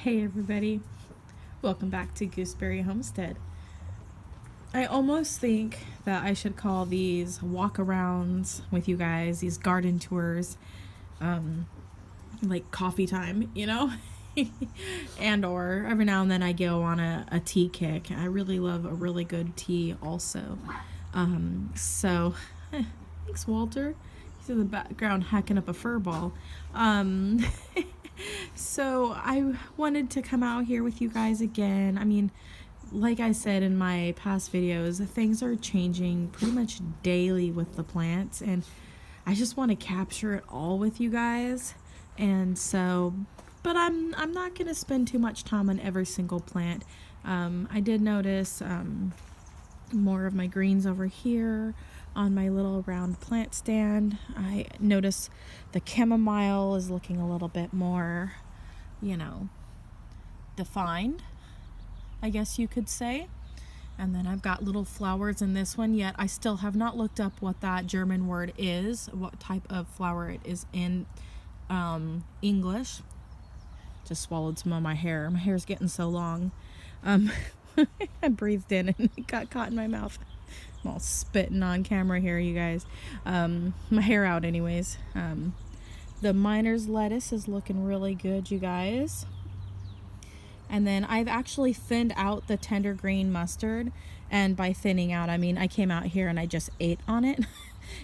Hey everybody, welcome back to Gooseberry Homestead. I almost think that I should call these walk-arounds with you guys, these garden tours, like coffee time, and or every now and then I go on a tea kick. I really love a really good tea also. So, thanks Walter. He's in the background hacking up a fur ball. So I wanted to come out here with you guys again. I mean, like I said in my past videos, things are changing pretty much daily with the plants, and I just want to capture it all with you guys. And so, but I'm not going to spend too much time on every single plant. I did notice more of my greens over here on my little round plant stand. I notice the chamomile is looking a little bit more, defined, I guess you could say. And then I've got little flowers in this one, yet I still have not looked up what that German word is, what type of flower it is in English. Just swallowed some of my hair. My hair's getting so long. I breathed in and it got caught in my mouth. I'm all spitting on camera here, you guys. My hair out anyways. The miner's lettuce is looking really good, you guys. And then I've actually thinned out the tender green mustard. And by thinning out, I mean I came out here and I just ate on it.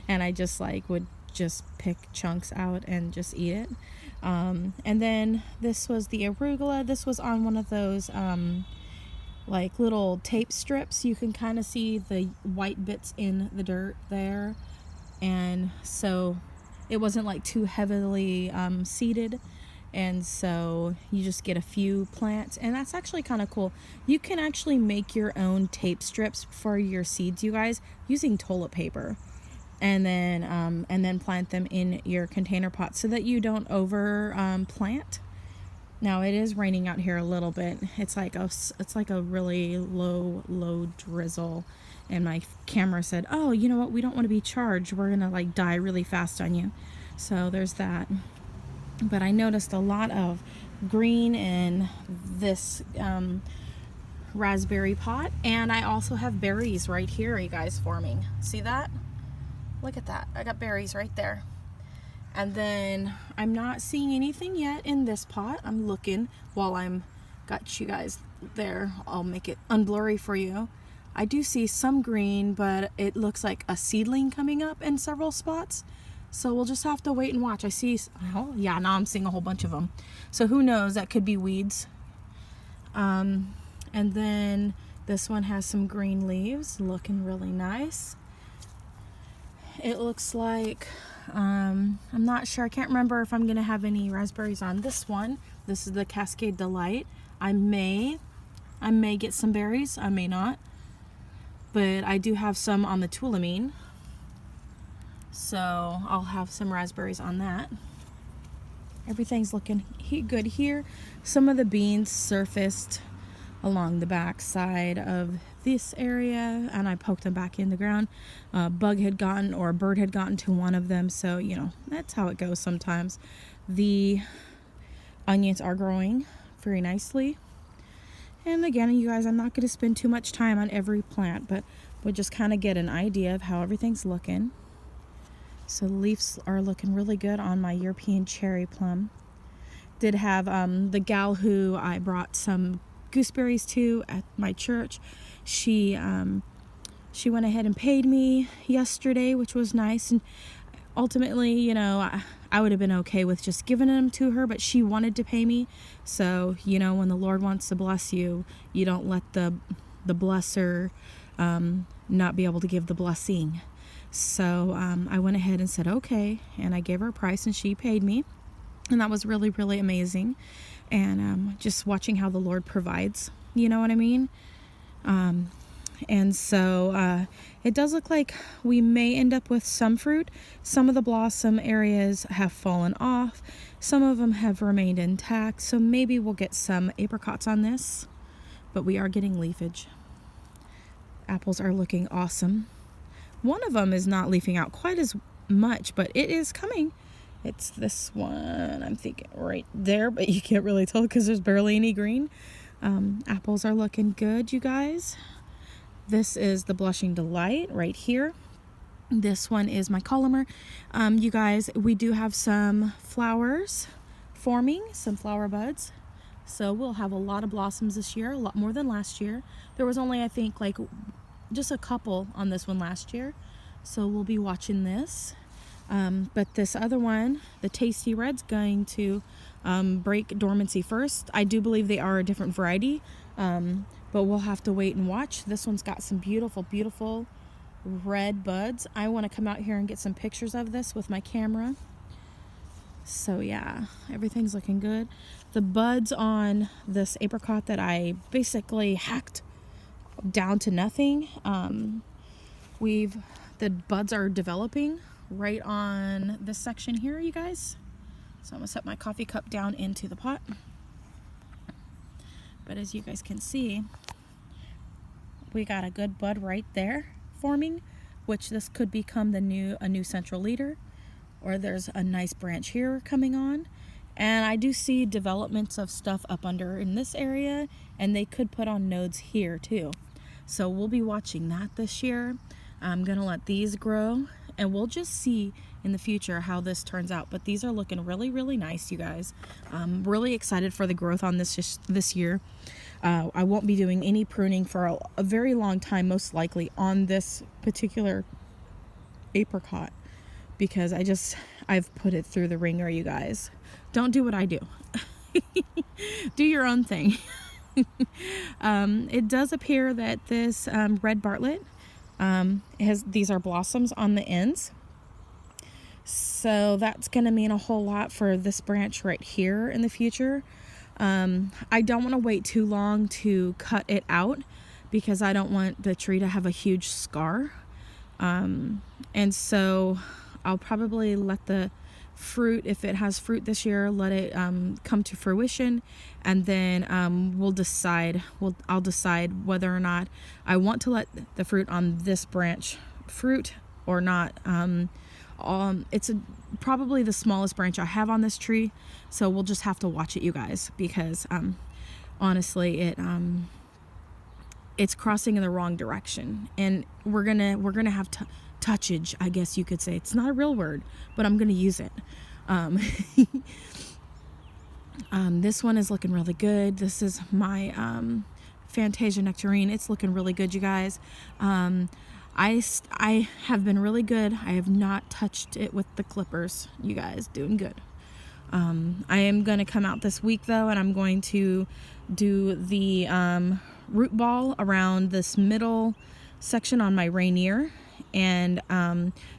And I just would just pick chunks out and just eat it. And then this was the arugula. This was on one of those little tape strips. You can kind of see the white bits in the dirt there. And so it wasn't too heavily seeded. And so you just get a few plants, and that's actually kind of cool. You can actually make your own tape strips for your seeds, you guys, using toilet paper, and then plant them in your container pot so that you don't over plant. Now it is raining out here a little bit. It's like a really low drizzle, and my camera said, "Oh, you know what? We don't want to be charged. We're gonna die really fast on you." So there's that. But I noticed a lot of green in this raspberry pot, and I also have berries right here, you guys, forming. See that? Look at that. I got berries right there. And then I'm not seeing anything yet in this pot. I'm looking while I'm got you guys there. I'll make it unblurry for you. I do see some green, but it looks like a seedling coming up in several spots. So we'll just have to wait and watch. I see, oh yeah, now I'm seeing a whole bunch of them. So who knows, that could be weeds. And then this one has some green leaves, looking really nice. It looks like, I'm not sure, I can't remember if I'm gonna have any raspberries on this one. This is the Cascade Delight. I may get some berries, I may not. But I do have some on the Tulamine. So I'll have some raspberries on that. Everything's looking good here. Some of the beans surfaced along the back side of this area, and I poked them back in the ground. A bird had gotten to one of them, so that's how it goes sometimes. The onions are growing very nicely. And again, you guys, I'm not going to spend too much time on every plant, but we'll just kind of get an idea of how everything's looking. So the leaves are looking really good on my European cherry plum. Did have the gal who I brought some gooseberries to at my church. She went ahead and paid me yesterday, which was nice. And ultimately, I would have been okay with just giving them to her, but she wanted to pay me. So, when the Lord wants to bless you, you don't let the blesser not be able to give the blessing. So I went ahead and said okay, and I gave her a price and she paid me, and that was really, really amazing. And just watching how the Lord provides, you know what I mean? And so it does look like we may end up with some fruit. Some of the blossom areas have fallen off, some of them have remained intact, so maybe we'll get some apricots on this, but we are getting leafage. Apples are looking awesome. One of them is not leafing out quite as much, but it is coming. It's this one, I'm thinking right there, but you can't really tell because there's barely any green. Apples are looking good, you guys. This is the Blushing Delight right here. This one is my columer. You guys, we do have some flowers forming, some flower buds. So we'll have a lot of blossoms this year, a lot more than last year. There was only, I think, like just a couple on this one last year. So we'll be watching this. But this other one, the Tasty Red's going to break dormancy first. I do believe they are a different variety, but we'll have to wait and watch. This one's got some beautiful, beautiful red buds. I want to come out here and get some pictures of this with my camera. So yeah, everything's looking good. The buds on this apricot that I basically hacked down to nothing, the buds are developing right on this section here, you guys. So I'm gonna set my coffee cup down into the pot. But as you guys can see, we got a good bud right there forming, which this could become a new central leader, or there's a nice branch here coming on. And I do see developments of stuff up under in this area, and they could put on nodes here too. So we'll be watching that this year. I'm gonna let these grow, and we'll just see in the future how this turns out. But these are looking really, really nice, you guys. I'm really excited for the growth on this year. I won't be doing any pruning for a very long time, most likely, on this particular apricot, because I've put it through the ringer, you guys. Don't do what I do. Do your own thing. It does appear that this red Bartlett these are blossoms on the ends. So that's going to mean a whole lot for this branch right here in the future. I don't want to wait too long to cut it out because I don't want the tree to have a huge scar. And so I'll probably let the fruit, if it has fruit this year, let it come to fruition, and then I'll decide whether or not I want to let the fruit on this branch fruit or not. It's probably the smallest branch I have on this tree, so we'll just have to watch it, you guys, because honestly it's crossing in the wrong direction, and we're gonna have touchage, I guess you could say. It's not a real word, but I'm gonna use it. This one is looking really good. This is my Fantasia Nectarine. It's looking really good, you guys. I have been really good. I have not touched it with the clippers, you guys. Doing good. I am going to come out this week though, and I'm going to do the root ball around this middle section on my Rainier, and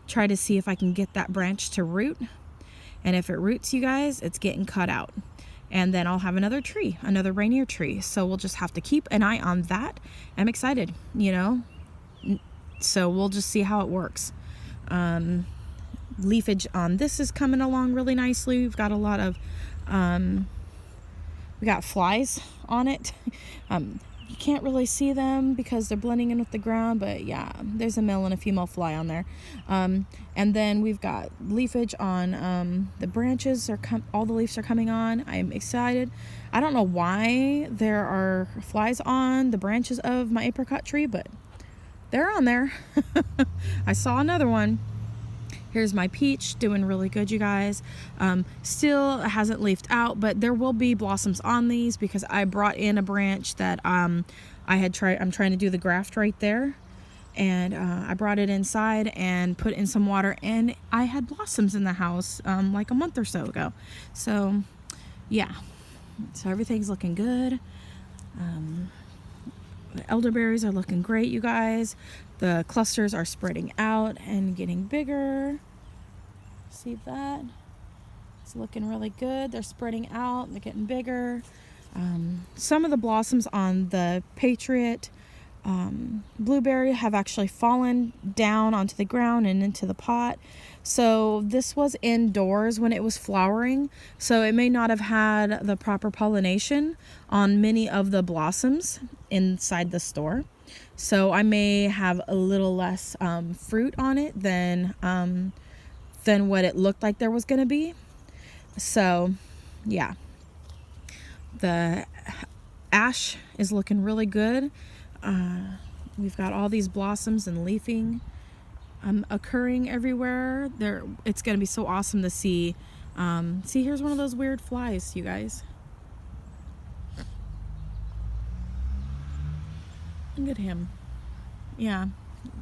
try to see if I can get that branch to root. And if it roots, you guys, it's getting cut out. And then I'll have another tree, another Rainier tree. So we'll just have to keep an eye on that. I'm excited, you know. So we'll just see how it works. Leafage on this is coming along really nicely. We've got a lot of, we got flies on it. You can't really see them because they're blending in with the ground, but yeah, there's a male and a female fly on there. And then we've got leafage on the branches. All the leaves are coming on. I'm excited. I don't know why there are flies on the branches of my apricot tree, but they're on there. I saw another one. Here's my peach, doing really good, you guys. Still hasn't leafed out, but there will be blossoms on these because I brought in a branch that I'm trying to do the graft right there. And I brought it inside and put in some water, and I had blossoms in the house like a month or so ago. So yeah, so everything's looking good. The elderberries are looking great, you guys. The clusters are spreading out and getting bigger. See that? It's looking really good. They're spreading out and they're getting bigger. Some of the blossoms on the Patriot Blueberry have actually fallen down onto the ground and into the pot. So this was indoors when it was flowering, so it may not have had the proper pollination on many of the blossoms inside the store. So I may have a little less fruit on it than than what it looked like there was going to be. So yeah, the ash is looking really good. We've got all these blossoms and leafing occurring everywhere. It's going to be so awesome to see. See, here's one of those weird flies, you guys. Look at him. Yeah,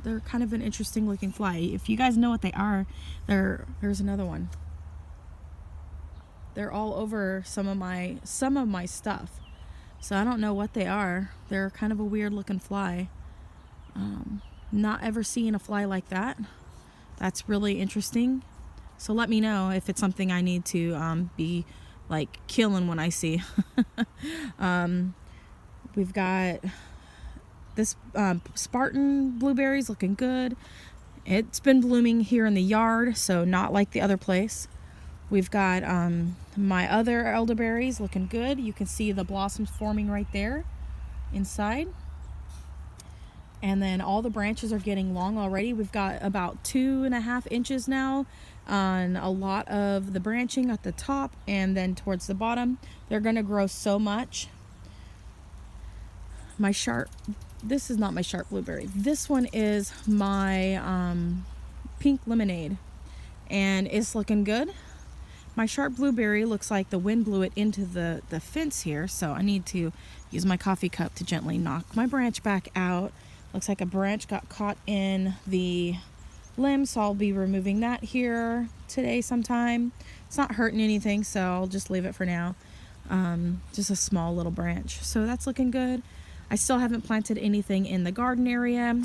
they're kind of an interesting looking fly. If you guys know what they are, there's another one. They're all over some of my stuff. So I don't know what they are. They're kind of a weird looking fly. Not ever seen a fly like that. That's really interesting. So let me know if it's something I need to be like killing when I see. We've got this Spartan blueberries looking good. It's been blooming here in the yard, so not like the other place. We've got my other elderberries looking good. You can see the blossoms forming right there inside. And then all the branches are getting long already. We've got about 2.5 inches now on a lot of the branching at the top and then towards the bottom. They're going to grow so much. This is not my sharp blueberry. This one is my pink lemonade, and it's looking good. My sharp blueberry looks like the wind blew it into the fence here, so I need to use my coffee cup to gently knock my branch back out. Looks like a branch got caught in the limb, so I'll be removing that here today sometime. It's not hurting anything, so I'll just leave it for now. Just a small little branch. So that's looking good. I still haven't planted anything in the garden area.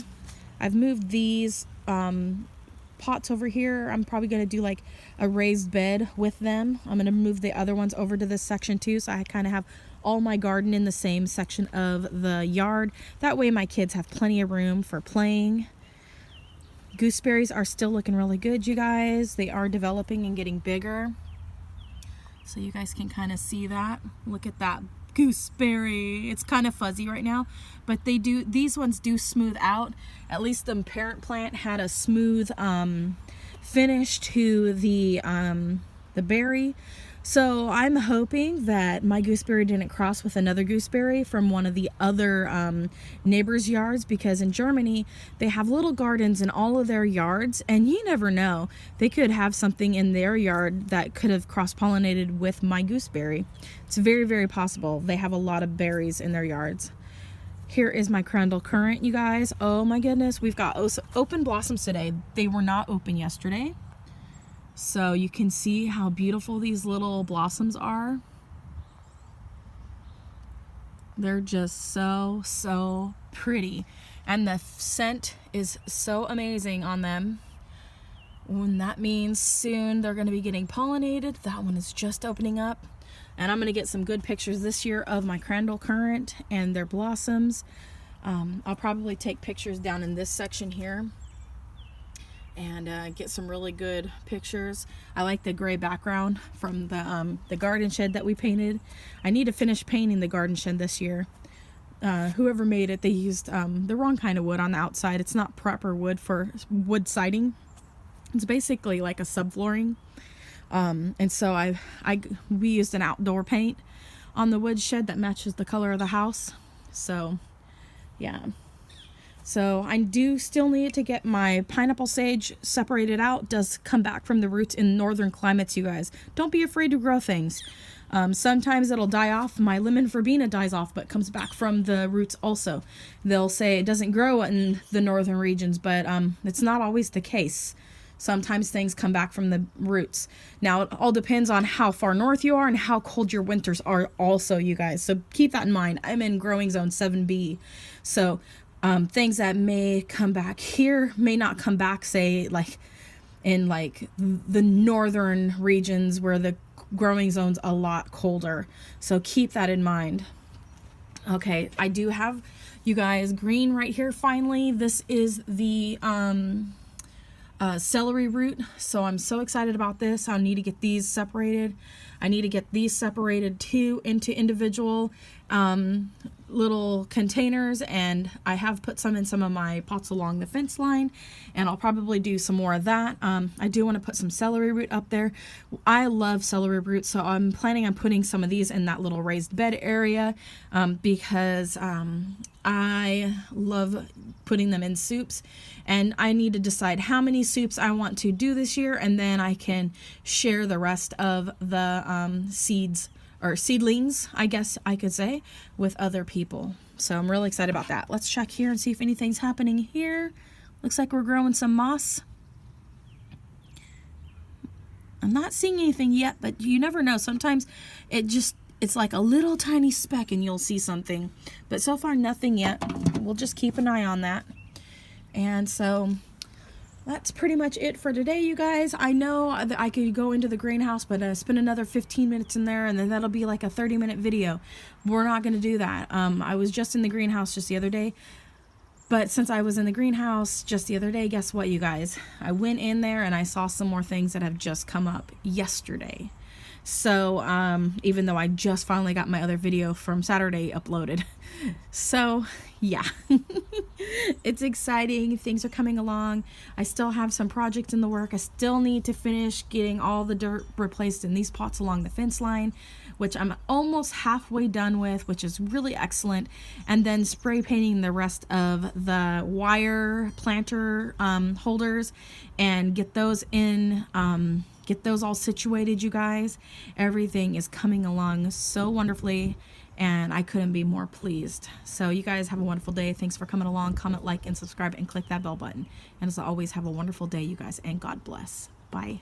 I've moved these pots over here. I'm probably going to do like a raised bed with them. I'm going to move the other ones over to this section too, so I kind of have all my garden in the same section of the yard. That way my kids have plenty of room for playing. Gooseberries are still looking really good, you guys. They are developing and getting bigger. So you guys can kind of see that. Look at that gooseberry. It's kind of fuzzy right now, but these ones do smooth out. At least the parent plant had a smooth finish to the berry. So I'm hoping that my gooseberry didn't cross with another gooseberry from one of the other neighbors' yards, because in Germany they have little gardens in all of their yards, and you never know, they could have something in their yard that could have cross-pollinated with my gooseberry. It's very, very possible. They have a lot of berries in their yards. Here is my crandall currant, you guys. Oh my goodness, we've got open blossoms today. They were not open yesterday. So you can see how beautiful these little blossoms are. They're just so pretty. And the scent is so amazing on them. And that means soon they're going to be getting pollinated. That one is just opening up. And I'm going to get some good pictures this year of my crandall currant and their blossoms. I'll probably take pictures down in this section here and get some really good pictures. I like the gray background from the garden shed that we painted. I need to finish painting the garden shed this year. Whoever made it, they used the wrong kind of wood on the outside. It's not proper wood for wood siding. It's basically like a subflooring. And so we used an outdoor paint on the wood shed that matches the color of the house. So yeah. So I do still need to get my pineapple sage separated out. It does come back from the roots in northern climates, you guys. Don't be afraid to grow things. Sometimes it'll die off. My lemon verbena dies off, but comes back from the roots also. They'll say it doesn't grow in the northern regions, but it's not always the case. Sometimes things come back from the roots. Now, it all depends on how far north you are and how cold your winters are also, you guys. So keep that in mind. I'm in growing zone 7B. So things that may come back here may not come back, say, like in like the northern regions where the growing zone's a lot colder. So keep that in mind. Okay, I do have, you guys, green right here finally. This is the celery root, so I'm so excited about this. I need to get these separated. I need to get these separated too into individual little containers, and I have put some in some of my pots along the fence line, and I'll probably do some more of that. I do want to put some celery root up there. I love celery root, so I'm planning on putting some of these in that little raised bed area, because I love putting them in soups, and I need to decide how many soups I want to do this year, and then I can share the rest of the seeds or seedlings, I guess I could say, with other people. So I'm really excited about that. Let's check here and see if anything's happening here. Looks like we're growing some moss. I'm not seeing anything yet, but you never know. Sometimes it's like a little tiny speck and you'll see something. But so far, nothing yet. We'll just keep an eye on that. And so that's pretty much it for today, you guys. I know that I could go into the greenhouse, but spend another 15 minutes in there, and then that'll be like a 30-minute video. We're not going to do that. I was just in the greenhouse just the other day. But since I was in the greenhouse just the other day, guess what, you guys? I went in there and I saw some more things that have just come up yesterday. So even though I just finally got my other video from Saturday uploaded. So yeah, it's exciting. Things are coming along. I still have some projects in the work. I still need to finish getting all the dirt replaced in these pots along the fence line, which I'm almost halfway done with, which is really excellent. And then spray painting the rest of the wire planter holders and get those in, get those all situated, you guys. Everything is coming along so wonderfully, and I couldn't be more pleased. So you guys have a wonderful day. Thanks for coming along. Comment, like, and subscribe, and click that bell button. And as always, have a wonderful day, you guys, and God bless. Bye.